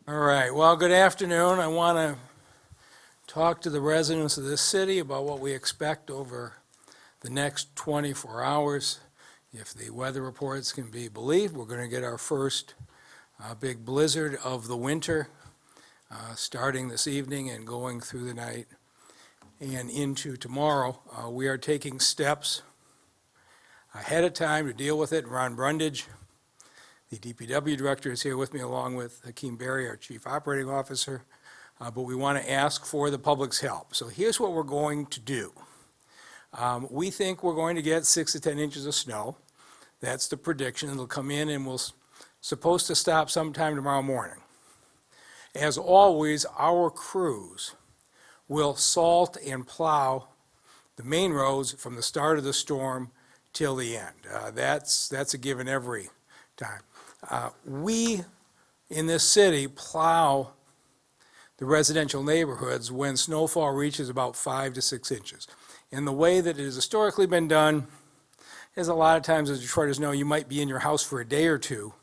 All right, well, good afternoon. I want to talk to the residents of this city about what we expect over the next 24 hours. If the weather reports can be believed, we're going to get our first big blizzard of the winter starting this evening and going through the night and into tomorrow. We are taking steps ahead of time to deal with it. Ron Brundidge, the DPW director, is here with me, along with Hakeem Berry, our chief operating officer, but we want to ask for the public's help. So here's what we're going to do. We think we're going to get 6 to 10 inches of snow. That's the prediction. It'll come in and we're supposed to stop sometime tomorrow morning. As always, our crews will salt and plow the main roads from the start of the storm till the end. That's a given every time. We, in this city, plow the residential neighborhoods when snowfall reaches about 5 to 6 inches. And the way that it has historically been done is a lot of times, as Detroiters know, you might be in your house for a day or two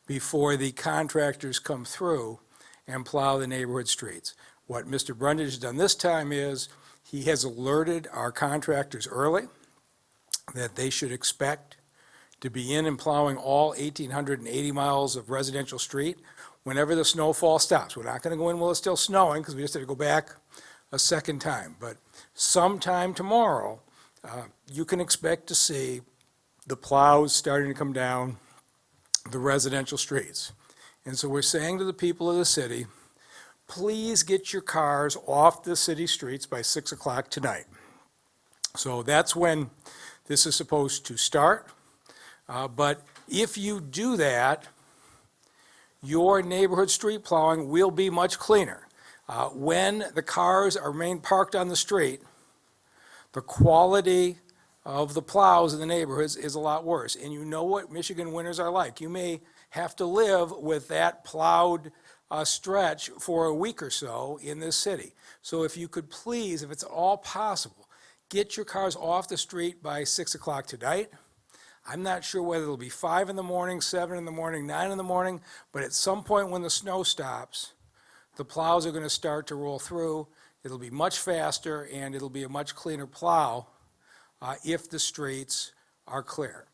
before the contractors come through and plow the neighborhood streets. What Mr. Brundidge has done this time is he has alerted our contractors early that they should expect to be in and plowing all 1,880 miles of residential street whenever the snowfall stops. We're not going to go in while it's still snowing because we just had to go back a second time. But sometime tomorrow, you can expect to see the plows starting to come down the residential streets. And so we're saying to the people of the city, please get your cars off the city streets by 6 o'clock tonight. So that's when this is supposed to start. But if you do that, your neighborhood street plowing will be much cleaner. When the cars are remain parked on the street, the quality of the plows in the neighborhoods is a lot worse. And you know what Michigan winters are like. You may have to live with that plowed stretch for a week or so in this city. So if you could please, if it's at all possible, get your cars off the street by 6 o'clock tonight. I'm not sure whether it'll be 5 in the morning, 7 in the morning, 9 in the morning, but at some point when the snow stops, the plows are going to start to roll through. It'll be much faster and it'll be a much cleaner plow if the streets are clear.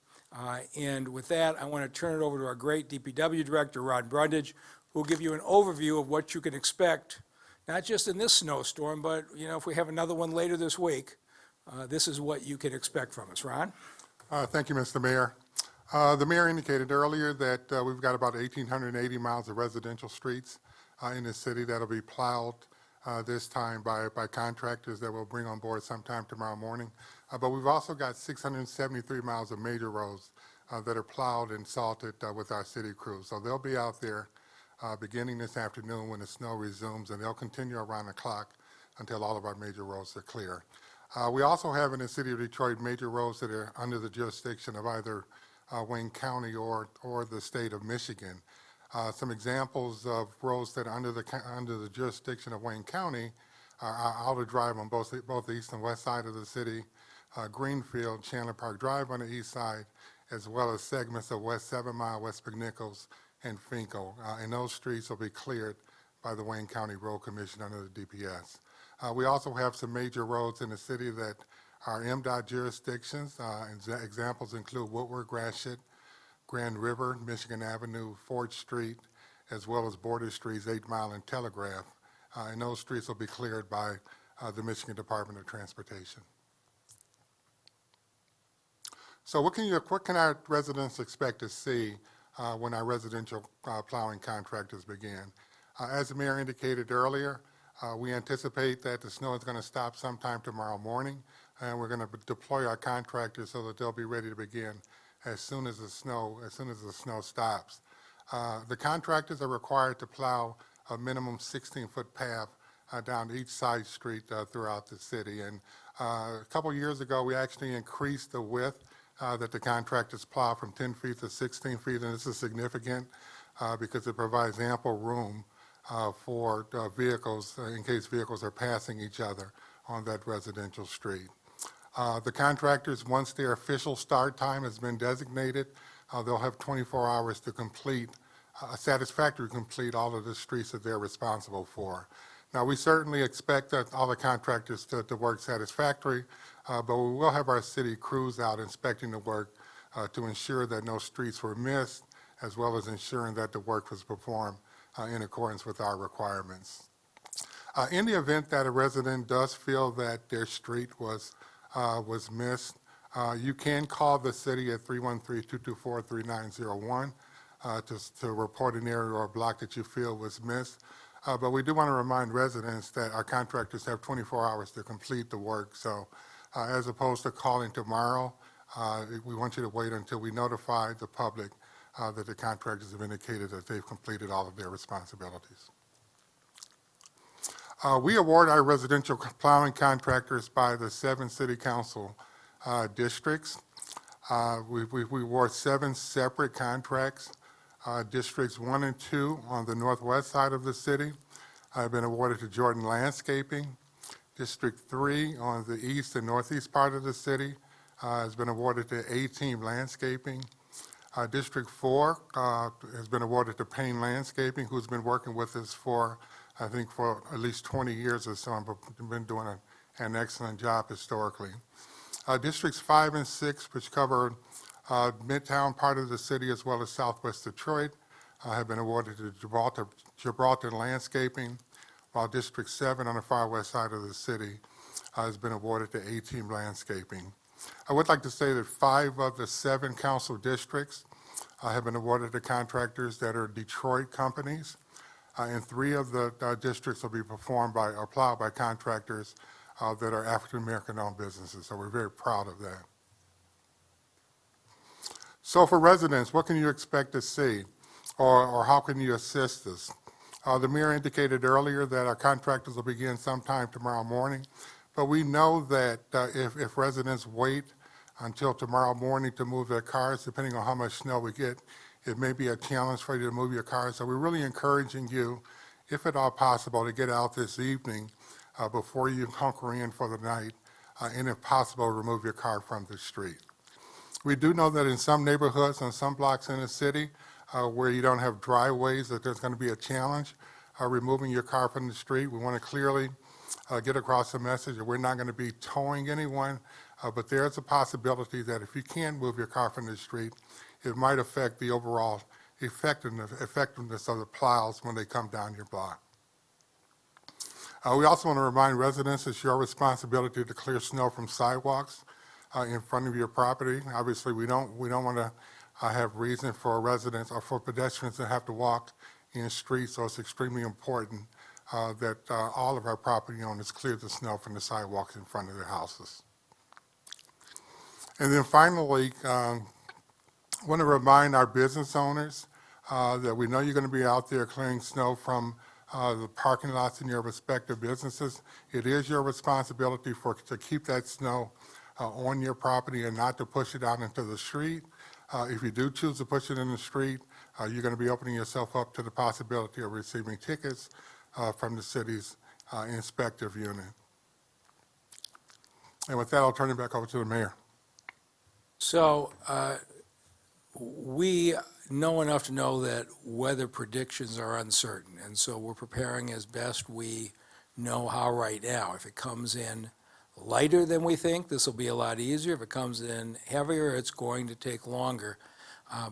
And with that, I want to turn it over to our great DPW director, Ron Brundidge, who will give you an overview of what you can expect, not just in this snowstorm, but if we have another one later this week, this is what you can expect from us. Ron? Thank you, Mr. Mayor. The mayor indicated earlier that we've got about 1,880 miles of residential streets in the city that'll be plowed this time by contractors that we'll bring on board sometime tomorrow morning. But we've also got 673 miles of major roads that are plowed and salted with our city crews. So they'll be out there beginning this afternoon when the snow resumes, and they'll continue around the clock until all of our major roads are clear. We also have in the city of Detroit major roads that are under the jurisdiction of either Wayne County or the state of Michigan. Some examples of roads that are under the jurisdiction of Wayne County are Outer Drive on both the east and west side of the city, Greenfield, Chandler Park Drive on the east side, as well as segments of West 7 Mile, West McNichols, and Finkel. And those streets will be cleared by the Wayne County Road Commission under the DPS. We also have some major roads in the city that are MDOT jurisdictions. Examples include Woodward, Gratiot, Grand River, Michigan Avenue, Ford Street, as well as border streets 8 Mile and Telegraph. And those streets will be cleared by the Michigan Department of Transportation. So what can our residents expect to see when our residential plowing contractors begin? As the mayor indicated earlier, we anticipate that the snow is going to stop sometime tomorrow morning, and we're going to deploy our contractors so that they'll be ready to begin as soon as the snow stops. The contractors are required to plow a minimum 16-foot path down each side street throughout the city. And a couple years ago, we actually increased the width that the contractors plow from 10 feet to 16 feet, and this is significant because it provides ample room for vehicles in case vehicles are passing each other on that residential street. The contractors, once their official start time has been designated, they'll have 24 hours to complete satisfactorily complete all of the streets that they're responsible for. Now, we certainly expect that all the contractors to work satisfactory, but we will have our city crews out inspecting the work to ensure that no streets were missed, as well as ensuring that the work was performed in accordance with our requirements. In the event that a resident does feel that their street was missed, you can call the city at 313-224-3901 to report an area or a block that you feel was missed. But we do want to remind residents that our contractors have 24 hours to complete the work. So as opposed to calling tomorrow, we want you to wait until we notify the public that the contractors have indicated that they've completed all of their responsibilities. We award our residential plowing contractors by the 7 city council districts. We award 7 separate contracts. Districts 1 and 2 on the northwest side of the city have been awarded to Jordan Landscaping. District 3 on the east and northeast part of the city has been awarded to A-Team Landscaping. District 4 has been awarded to Payne Landscaping, who's been working with us for, I think, for at least 20 years or so, and been doing an excellent job historically. Districts 5 and 6, which cover Midtown part of the city as well as Southwest Detroit, have been awarded to Gibraltar Landscaping, while District 7 on the far west side of the city has been awarded to A-Team Landscaping. I would like to say that 5 of the 7 council districts have been awarded to contractors that are Detroit companies, and 3 of the districts will be plowed by contractors that are African-American owned businesses, so we're very proud of that. So for residents, what can you expect to see, or how can you assist us? The mayor indicated earlier that our contractors will begin sometime tomorrow morning, but we know that if residents wait until tomorrow morning to move their cars, depending on how much snow we get, it may be a challenge for you to move your cars. So we're really encouraging you, if at all possible, to get out this evening before you hunker in for the night, and if possible, remove your car from the street. We do know that in some neighborhoods and some blocks in the city where you don't have driveways, that there's going to be a challenge removing your car from the street. We want to clearly get across the message that we're not going to be towing anyone, but there's a possibility that if you can't move your car from the street, it might affect the overall effectiveness of the plows when they come down your block. We also want to remind residents it's your responsibility to clear snow from sidewalks in front of your property. Obviously, we don't want to have reason for residents or for pedestrians to have to walk in streets, so it's extremely important that all of our property owners clear the snow from the sidewalks in front of their houses. And then finally, I want to remind our business owners that we know you're going to be out there clearing snow from the parking lots in your respective businesses. It is your responsibility to keep that snow on your property and not to push it out into the street. If you do choose to push it in the street, you're going to be opening yourself up to the possibility of receiving tickets from the city's inspective unit. And with that, I'll turn it back over to the mayor. So we know enough to know that weather predictions are uncertain, and so we're preparing as best we know how right now. If it comes in lighter than we think, this will be a lot easier. If it comes in heavier, it's going to take longer.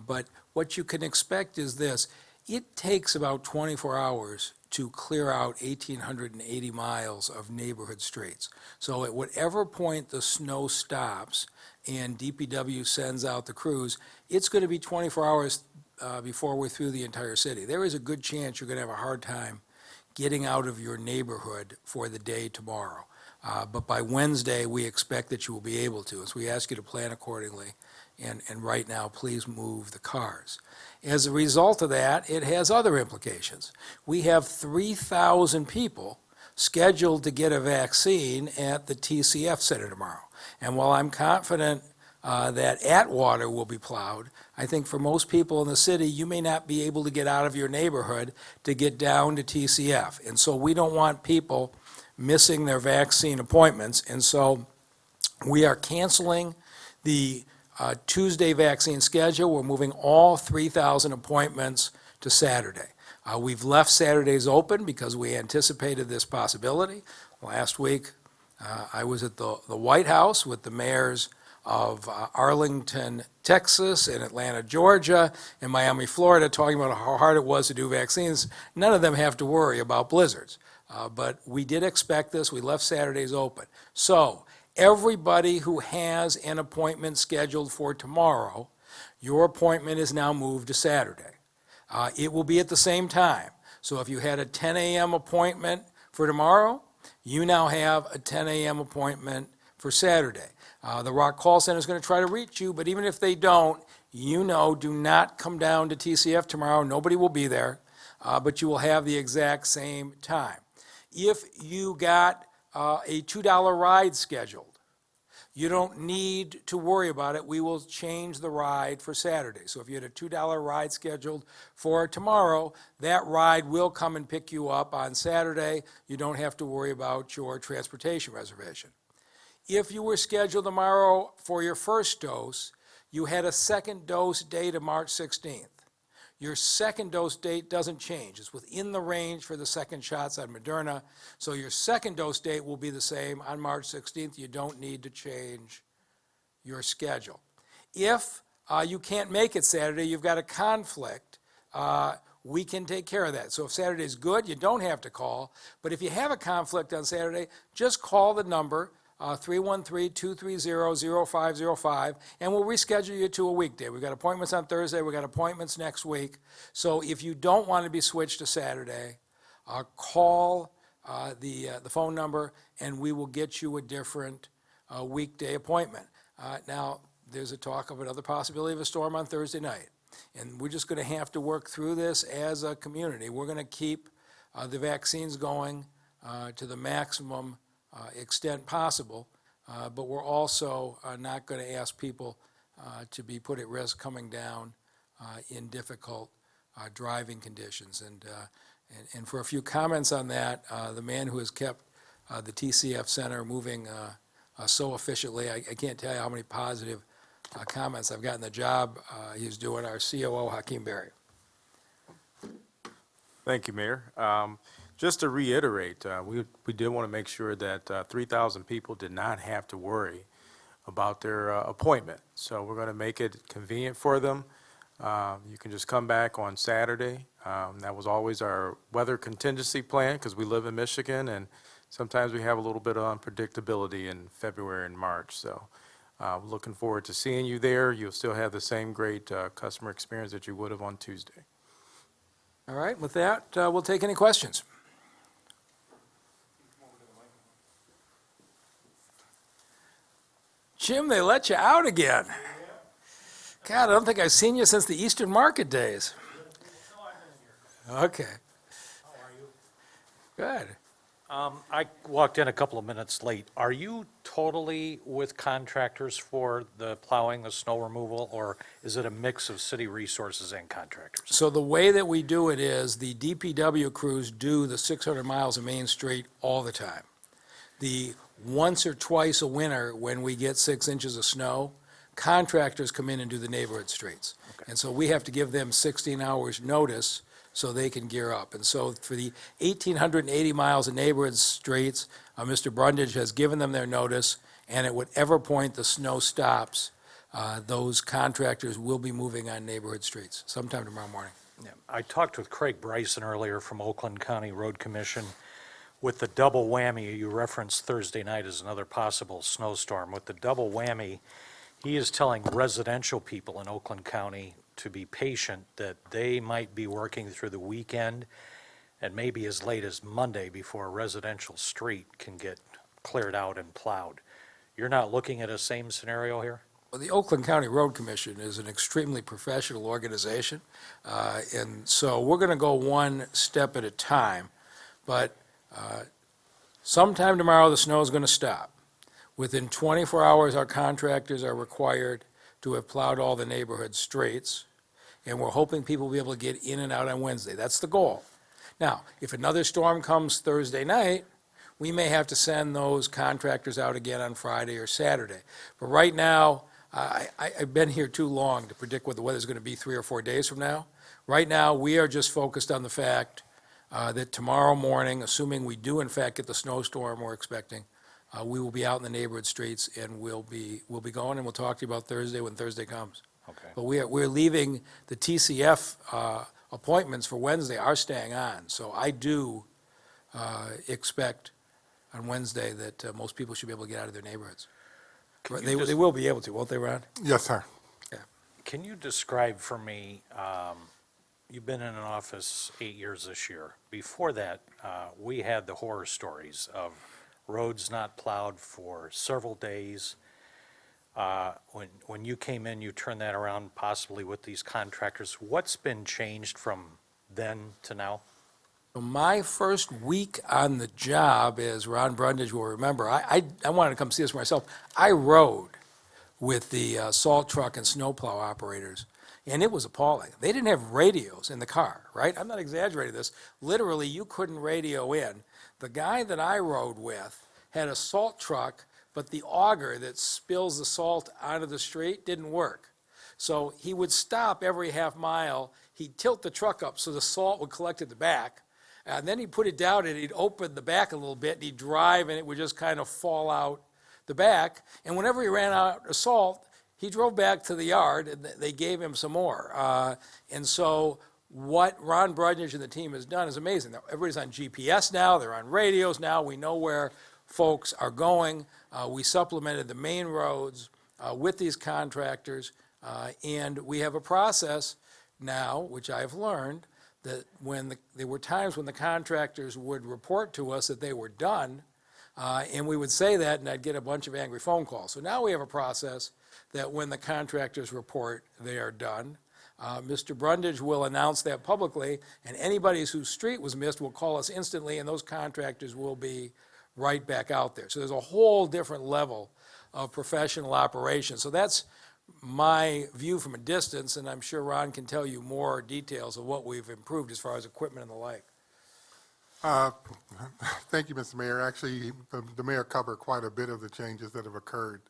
But what you can expect is this. It takes about 24 hours to clear out 1,880 miles of neighborhood streets. So at whatever point the snow stops and DPW sends out the crews, it's going to be 24 hours before we're through the entire city. There is a good chance you're going to have a hard time getting out of your neighborhood for the day tomorrow. But by Wednesday, we expect that you will be able to. So we ask you to plan accordingly. And right now, please move the cars. As a result of that, it has other implications. We have 3,000 people scheduled to get a vaccine at the TCF Center tomorrow. And while I'm confident that Atwater will be plowed, I think for most people in the city, you may not be able to get out of your neighborhood to get down to TCF. And so we don't want people missing their vaccine appointments. And so we are canceling the Tuesday vaccine schedule. We're moving all 3,000 appointments to Saturday. We've left Saturdays open because we anticipated this possibility. Last week, I was at the White House with the mayors of Arlington, Texas, and Atlanta, Georgia, and Miami, Florida, talking about how hard it was to do vaccines. None of them have to worry about blizzards. But we did expect this. We left Saturdays open. So everybody who has an appointment scheduled for tomorrow, your appointment is now moved to Saturday. It will be at the same time. So if you had a 10 a.m. appointment for tomorrow, you now have a 10 a.m. appointment for Saturday. The Rock Call Center is going to try to reach you, but even if they don't, do not come down to TCF tomorrow. Nobody will be there, but you will have the exact same time. If you got a $2 ride scheduled, you don't need to worry about it. We will change the ride for Saturday. So if you had a $2 ride scheduled for tomorrow, that ride will come and pick you up on Saturday. You don't have to worry about your transportation reservation. If you were scheduled tomorrow for your first dose, you had a second dose date of March 16th. Your second dose date doesn't change. It's within the range for the second shots on Moderna. So your second dose date will be the same on March 16th. You don't need to change your schedule. If you can't make it Saturday, you've got a conflict, we can take care of that. So if Saturday is good, you don't have to call. But if you have a conflict on Saturday, just call the number 313-230-0505, and we'll reschedule you to a weekday. We've got appointments on Thursday. We've got appointments next week. So if you don't want to be switched to Saturday, call the phone number, and we will get you a different weekday appointment. Now, there's a talk of another possibility of a storm on Thursday night, and we're just going to have to work through this as a community. We're going to keep the vaccines going to the maximum extent possible, but we're also not going to ask people to be put at risk coming down in difficult driving conditions. And for a few comments on that, the man who has kept the TCF Center moving so efficiently, I can't tell you how many positive comments I've gotten the job he's doing, our COO, Hakeem Berry. Thank you, Mayor. Just to reiterate, we did want to make sure that 3,000 people did not have to worry about their appointment. So we're going to make it convenient for them. You can just come back on Saturday. That was always our weather contingency plan because we live in Michigan, and sometimes we have a little bit of unpredictability in February and March. So looking forward to seeing you there. You'll still have the same great customer experience that you would have on Tuesday. All right, with that, we'll take any questions. Jim, they let you out again. God, I don't think I've seen you since the Eastern Market days. Okay. How are you? Good. I walked in a couple of minutes late. Are you totally with contractors for the plowing, the snow removal, or is it a mix of city resources and contractors? So the way that we do it is the DPW crews do the 600 miles of Main Street all the time. The once or twice a winter when we get 6 inches of snow, contractors come in and do the neighborhood streets. Okay. And so we have to give them 16 hours notice so they can gear up. And so for the 1,880 miles of neighborhood streets, Mr. Brundidge has given them their notice, and at whatever point the snow stops, those contractors will be moving on neighborhood streets sometime tomorrow morning. Yeah. I talked with Craig Bryson earlier from Oakland County Road Commission. With the double whammy, you referenced Thursday night as another possible snowstorm. With the double whammy, he is telling residential people in Oakland County to be patient, that they might be working through the weekend and maybe as late as Monday before a residential street can get cleared out and plowed. You're not looking at a same scenario here? Well, the Oakland County Road Commission is an extremely professional organization, and so we're going to go one step at a time. But sometime tomorrow, the snow is going to stop. Within 24 hours, our contractors are required to have plowed all the neighborhood streets, and we're hoping people will be able to get in and out on Wednesday. That's the goal. Now, if another storm comes Thursday night, we may have to send those contractors out again on Friday or Saturday. But right now, I've been here too long to predict what the weather's going to be 3 or 4 days from now. right now, we are just focused on the fact that tomorrow morning, assuming we do in fact get the snowstorm we're expecting, we will be out in the neighborhood streets, and we'll be going, and we'll talk to you about Thursday when Thursday comes. Okay. But we're leaving the TCF appointments for Wednesday are staying on. So I do expect on Wednesday that most people should be able to get out of their neighborhoods. They will be able to, won't they, Ron? Yes, sir. Can you describe for me, you've been in an office 8 years this year. Before that, we had the horror stories of roads not plowed for several days. When you came in, you turned that around possibly with these contractors. What's been changed from then to now? My first week on the job, as Ron Brundidge will remember, I wanted to come see this for myself. I rode with the salt truck and snowplow operators, and it was appalling. They didn't have radios in the car, right? I'm not exaggerating this. Literally, you couldn't radio in. The guy that I rode with had a salt truck, but the auger that spills the salt onto the street didn't work. So he would stop every half mile. He'd tilt the truck up so the salt would collect at the back. And then he'd put it down and he'd open the back a little bit and he'd drive and it would just kind of fall out the back. And whenever he ran out of salt, he drove back to the yard and they gave him some more. And so what Ron Brundidge and the team has done is amazing. Everybody's on GPS now, they're on radios now, we know where folks are going. We supplemented the main roads with these contractors, and we have a process now, which I've learned, that there were times when the contractors would report to us that they were done, and we would say that, and I'd get a bunch of angry phone calls. So now we have a process that when the contractors report they are done, Mr. Brundidge will announce that publicly, and anybody whose street was missed will call us instantly, and those contractors will be right back out there. So there's a whole different level of professional operation. So that's my view from a distance, and I'm sure Ron can tell you more details of what we've improved as far as equipment and the like. Thank you, Mr. Mayor. Actually, the mayor covered quite a bit of the changes that have occurred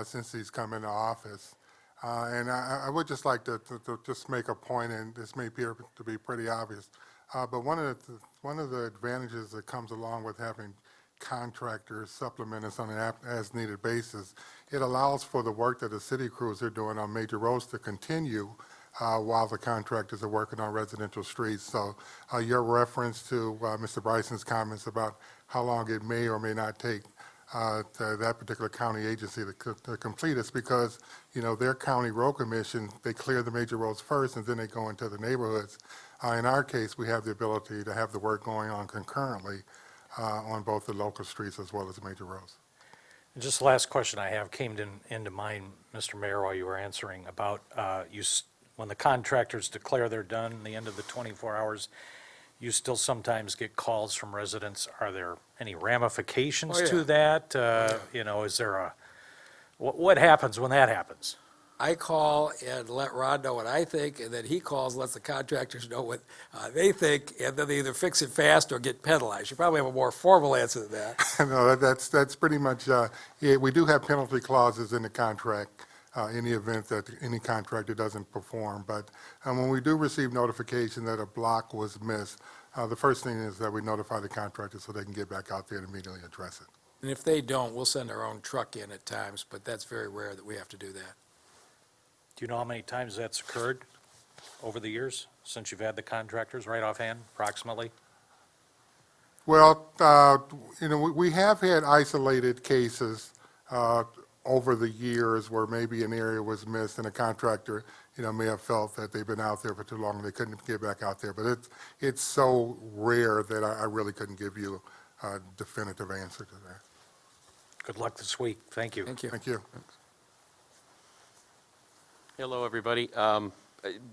since he's come into office. And I would just like to just make a point, and this may appear to be pretty obvious, but one of the advantages that comes along with having contractors supplement us on an as-needed basis, it allows for the work that the city crews are doing on major roads to continue while the contractors are working on residential streets. So your reference to Mr. Bryson's comments about how long it may or may not take that particular county agency to complete it's because, you know, their county road commission, they clear the major roads first and then they go into the neighborhoods. In our case, we have the ability to have the work going on concurrently on both the local streets as well as the major roads. And just the last question I have came into mind, Mr. Mayor, while you were answering about when the contractors declare they're done at the end of the 24 hours, you still sometimes get calls from residents. Are there any ramifications to that? You know, is there what happens when that happens? I call and let Ron know what I think, and then he calls, lets the contractors know what they think, and then they either fix it fast or get penalized. You probably have a more formal answer than that. No, that's pretty much, yeah, we do have penalty clauses in the contract in the event that any contractor doesn't perform. But when we do receive notification that a block was missed, the first thing is that we notify the contractor so they can get back out there and immediately address it. And if they don't, we'll send our own truck in at times, but that's very rare that we have to do that. Do you know how many times that's occurred over the years since you've had the contractors, right offhand, approximately? Well, you know, we have had isolated cases over the years where maybe an area was missed and a contractor, you know, may have felt that they've been out there for too long and they couldn't get back out there. But it's so rare that I really couldn't give you a definitive answer to that. Good luck this week. Thank you. Thank you. Thank you. Hello, everybody.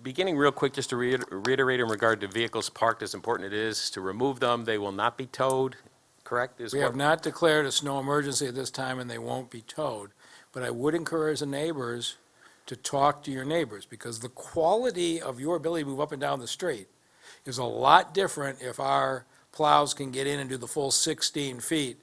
Beginning real quick, just to reiterate in regard to vehicles parked, as important it is to remove them. They will not be towed, correct? We have not declared a snow emergency at this time, and they won't be towed. But I would encourage the neighbors to talk to your neighbors, because the quality of your ability to move up and down the street is a lot different if our plows can get in and do the full 16 feet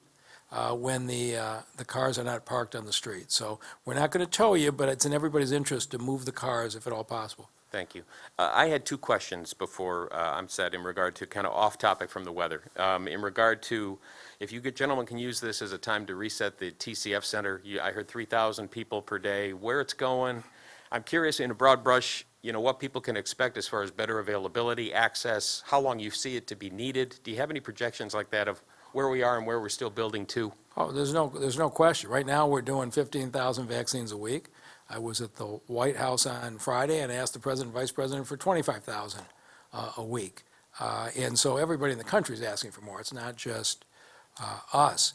when the cars are not parked on the street. So we're not going to tow you, but it's in everybody's interest to move the cars if at all possible. Thank you. I had two questions before I'm set in regard to kind of off-topic from the weather. In regard to, if you gentlemen can use this as a time to reset the TCF Center, I heard 3,000 people per day, where it's going. I'm curious, in a broad brush, what people can expect as far as better availability, access, how long you see it to be needed. Do you have any projections like that of where we are and where we're still building to? Oh, there's no question. Right now, we're doing 15,000 vaccines a week. I was at the White House on Friday and asked the President and Vice President for 25,000 a week. And so everybody in the country is asking for more. It's not just us.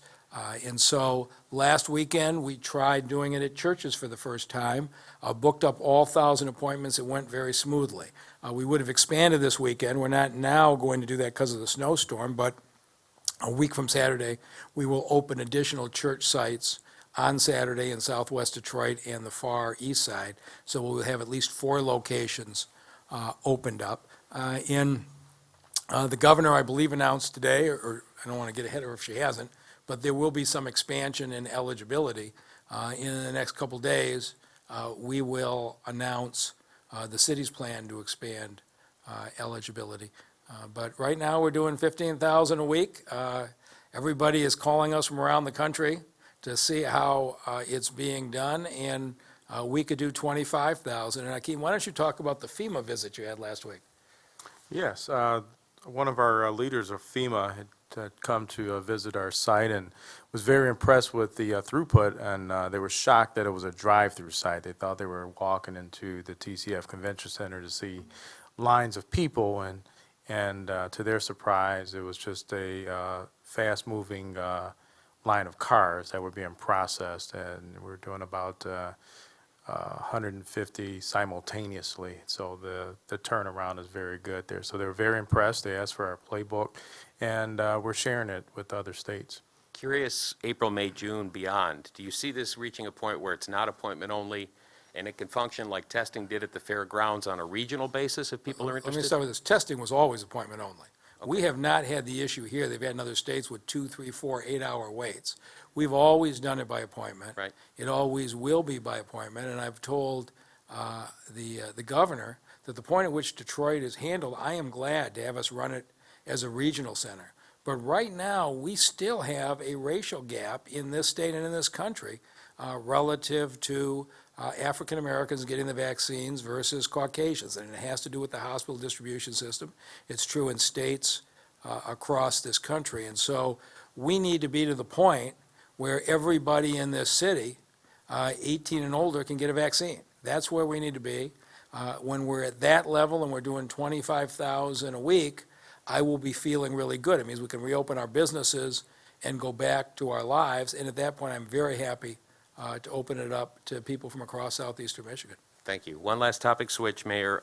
And so last weekend, we tried doing it at churches for the first time, booked up all 1,000 appointments. It went very smoothly. We would have expanded this weekend. We're not now going to do that because of the snowstorm, but a week from Saturday, we will open additional church sites on Saturday in southwest Detroit and the far east side. So we'll have at least 4 locations opened up. The governor, I believe, announced today, or I don't want to get ahead of her if she hasn't, but there will be some expansion in eligibility. In the next couple days, we will announce the city's plan to expand eligibility. But right now, we're doing 15,000 a week. Everybody is calling us from around the country to see how it's being done, and we could do 25,000. And Akeem, why don't you talk about the FEMA visit you had last week? Yes, one of our leaders of FEMA had come to visit our site and was very impressed with the throughput, and they were shocked that it was a drive-through site. They thought they were walking into the TCF Convention Center to see lines of people, and to their surprise, it was just a fast-moving line of cars that were being processed, and we're doing about 150 simultaneously. So the turnaround is very good there. So they were very impressed. They asked for our playbook, and we're sharing it with other states. Curious, April, May, June, beyond, do you see this reaching a point where it's not appointment only, and it can function like testing did at the fairgrounds on a regional basis if people are Let me interested? start with this. Testing was always appointment only. We have not had the issue here. They've had in other states with 2, 3, 4, 8-hour waits. We've always done it by appointment. Right. It always will be by appointment, and I've told the governor that the point at which Detroit is handled, I am glad to have us run it as a regional center. But right now, we still have a racial gap in this state and in this country relative to African Americans getting the vaccines versus Caucasians, and it has to do with the hospital distribution system. It's true in states across this country, and so we need to be to the point where everybody in this city, 18 and older, can get a vaccine. That's where we need to be. When we're at that level and we're doing 25,000 a week, I will be feeling really good. It means we can reopen our businesses and go back to our lives, and at that point, I'm very happy to open it up to people from across southeastern Michigan. Thank you. One last topic switch, Mayor.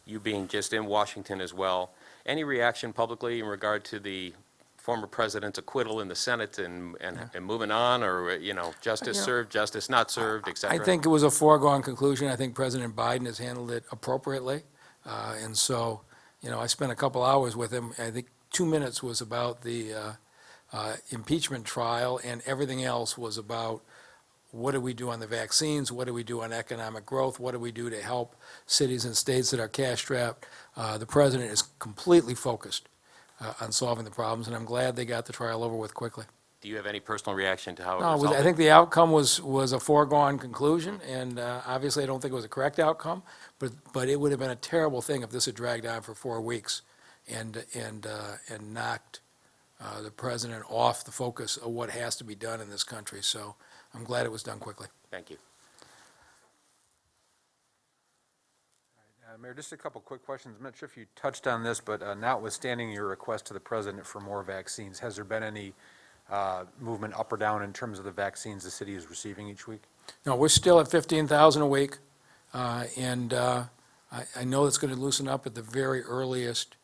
You being just in Washington as well, any reaction publicly in regard to the former president's acquittal in the Senate and moving on, or, justice served, justice not served, et cetera? I think it was a foregone conclusion. I think President Biden has handled it appropriately. And so, I spent a couple hours with him. I think 2 minutes was about the impeachment trial, and everything else was about what do we do on the vaccines, what do we do on economic growth, what do we do to help cities and states that are cash-strapped. The president is completely focused on solving the problems, and I'm glad they got the trial over with quickly. Do you have any personal reaction to how it No, resulted? I think the outcome was a foregone conclusion, and obviously I don't think it was a correct outcome, but it would have been a terrible thing if this had dragged on for 4 weeks and knocked the president off the focus of what has to be done in this country. So I'm glad it was done quickly. Thank you. Mayor, just a couple quick questions. I'm not sure if you touched on this, but notwithstanding your request to the president for more vaccines, has there been any movement up or down in terms of the vaccines the city is receiving each week? No, we're still at 15,000 a week, and I know it's going to loosen up at the very earliest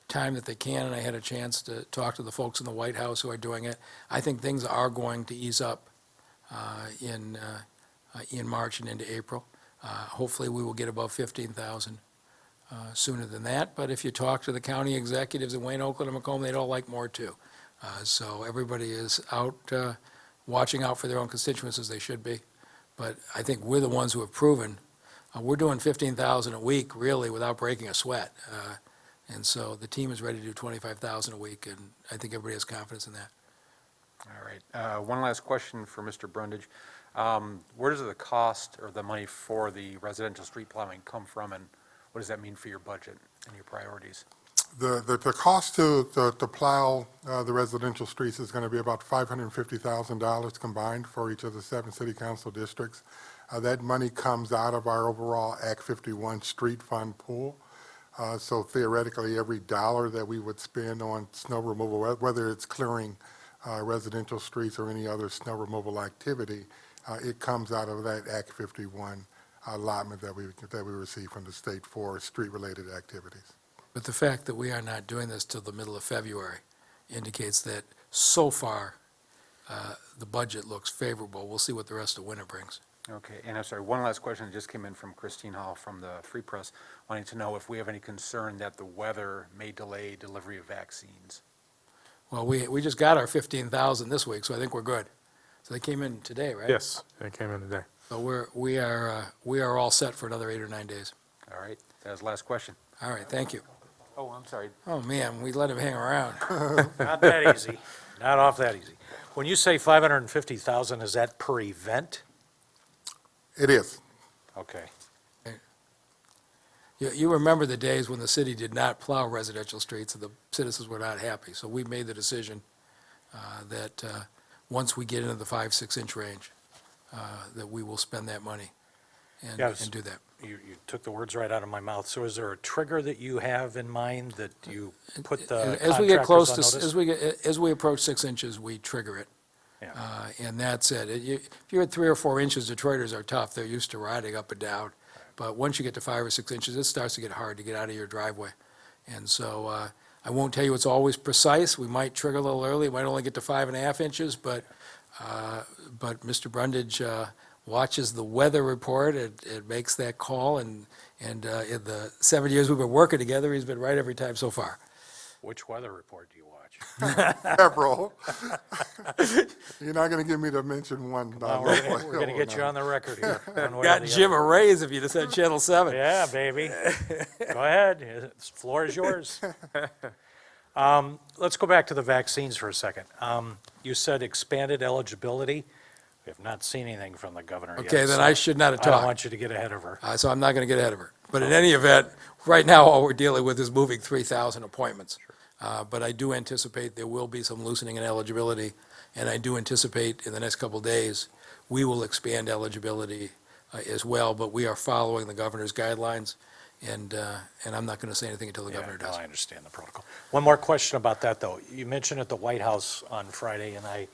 time that they can, and I had a chance to talk to the folks in the White House who are doing it. I think things are going to ease up in March and into April. Hopefully, we will get above 15,000 sooner than that, but if you talk to the county executives in Wayne, Oakland, and Macomb, they'd all like more too. So everybody is out watching out for their own constituents as they should be. But I think we're the ones who have proven we're doing 15,000 a week, really, without breaking a sweat. And so the team is ready to do 25,000 a week, and I think everybody has confidence in that. All right. One last question for Mr. Brundidge. Where does the cost or the money for the residential street plowing come from, and what does that mean for your budget and your priorities? The cost to plow the residential streets is going to be about $550,000 combined for each of the 7 city council districts. That money comes out of our overall Act 51 street fund pool. So theoretically, every dollar that we would spend on snow removal, whether it's clearing residential streets or any other snow removal activity, it comes out of that Act 51 allotment that we receive from the state for street-related activities. But the fact that we are not doing this till the middle of February indicates that so far, the budget looks favorable. We'll see what the rest of winter brings. Okay, and I'm sorry, one last question that just came in from Christine Hall from the Free Press, wanting to know if we have any concern that the weather may delay delivery of vaccines. Well, we just got our 15,000 this week, so I think we're good. So they came in today, right? Yes, they came in today. So we are all set for another 8 or 9 days. All right, that was the last question. All right, thank you. Oh, I'm sorry. Oh, man, we let him hang around. Not that easy, not off that easy. When you say 550,000, is that per event? It is. Okay. You remember the days when the city did not plow residential streets and the citizens were not happy. So we made the decision that once we get into the 5-6 inch range, that we will spend that money Yes. and do that. You took the words right out of my mouth. So is there a trigger that you have in mind that you put the As we get close contractors on to, notice? as we approach 6 inches, we trigger it. Yeah. And that's it. If you're at 3 or 4 inches, Detroiters are tough. They're used to riding up and down. But once you get to 5 or 6 inches, it starts to get hard to get out of your driveway. And so I won't tell you it's always precise. We might trigger a little early. We might only get to 5.5 inches, but Mr. Brundidge watches the weather report. It makes that call, and in the 7 years we've been working together, he's been right every time so far. Which weather report do you watch? Several. You're not going to get me to mention one. Well, we're going to get you on the record here. one way or Got the Jim other. a raise if you'd have said Channel 7. Yeah, baby. Go ahead. The floor is yours. Let's go back to the vaccines for a second. You said expanded eligibility. We have not seen anything from the governor yet. Okay, then so I should not have I don't talked. want you to get ahead of her. So I'm not going to get ahead of her. But in any event, right now, all we're dealing with is moving 3,000 appointments. But I do anticipate there will be some loosening in eligibility, and I do anticipate in the next couple of days, we will expand eligibility as well, but we are following the governor's guidelines, and I'm not going to say anything until the governor Yeah, no, does. I understand the protocol. One more question about that, though. You mentioned at the White House on Friday, and I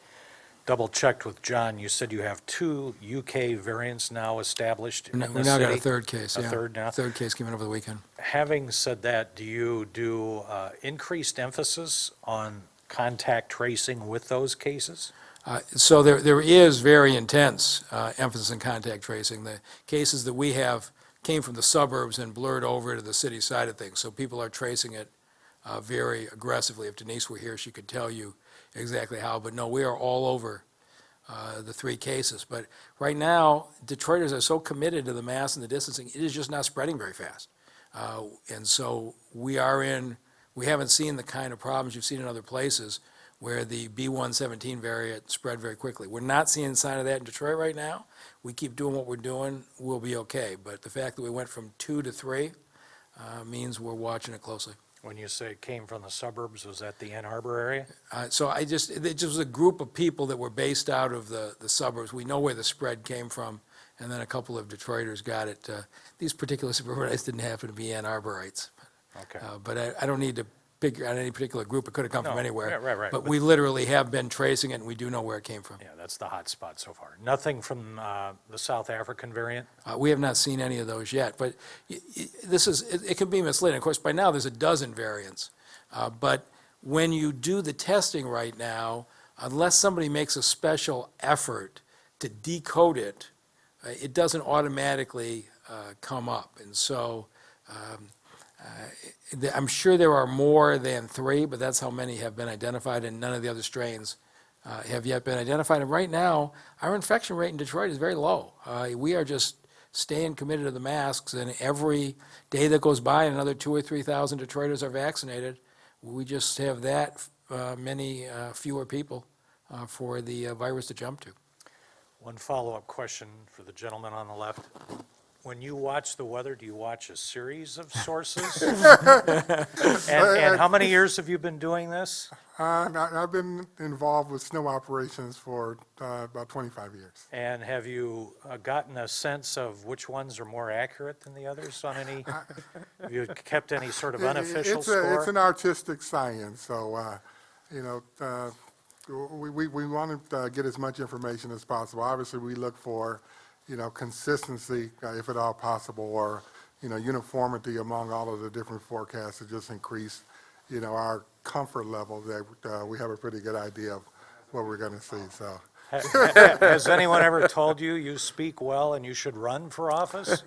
double-checked with John, you said you have 2 UK variants now established in the city. We now got a third case, A yeah. third now? Third case came in over the weekend. Having said that, do you do increased emphasis on contact tracing with those cases? So there is very intense emphasis on contact tracing. The cases that we have came from the suburbs and blurred over to the city side of things, so people are tracing it very aggressively. If Denise were here, she could tell you exactly how, but no, we are all over the 3 cases. But right now, Detroiters are so committed to the mask and the distancing, it is just not spreading very fast. And so we haven't seen the kind of problems you've seen in other places where the B117 variant spread very quickly. We're not seeing a sign of that in Detroit right now. We keep doing what we're doing, we'll be okay. But the fact that we went from 2 to 3 means we're watching it closely. When you say it came from the suburbs, was that the Ann Arbor area? So it just was a group of people that were based out of the suburbs. We know where the spread came from, and then a couple of Detroiters got it. These particular suburbanites didn't happen to be Ann Arborites. Okay. But I don't need to figure out any particular group. It could have come from No, anywhere. yeah, right. But we literally have been tracing it, and we do know where it came from. Yeah, that's the hot spot so far. Nothing from the South African variant? We have not seen any of those yet, but it can be misleading. Of course, by now, there's a dozen variants. But when you do the testing right now, unless somebody makes a special effort to decode it, it doesn't automatically come up. And so I'm sure there are more than 3, but that's how many have been identified, and none of the other strains have yet been identified. And right now, our infection rate in Detroit is very low. We are just staying committed to the masks, and every day that goes by, another 2,000 or 3,000 Detroiters are vaccinated, we just have that many fewer people for the virus to jump to. One follow-up question for the gentleman on the left. When you watch the weather, do you watch a series of sources? And how many years have you been doing this? I've been involved with snow operations for about 25 years. And have you gotten a sense of which ones are more accurate than the others on any, have you kept any sort of unofficial It's score? an artistic science, so, you know, we want to get as much information as possible. Obviously, we look for, you know, consistency, if at all possible, or, you know, uniformity among all of the different forecasts to just increase, you know, our comfort level that we have a pretty good idea of what we're going to see, so. Has anyone ever told you you speak well and you should run for office?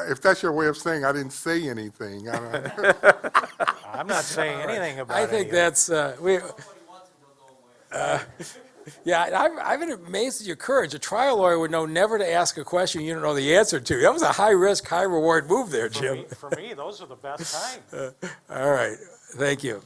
If that's your way of saying I didn't say anything, I'm not saying anything about I any think of it. that's, yeah, I've been amazed at your courage. A trial lawyer would know never to ask a question you don't know the answer to. That was a high-risk, high-reward move there, Jim. For me, those are the best kind. All right, thank you.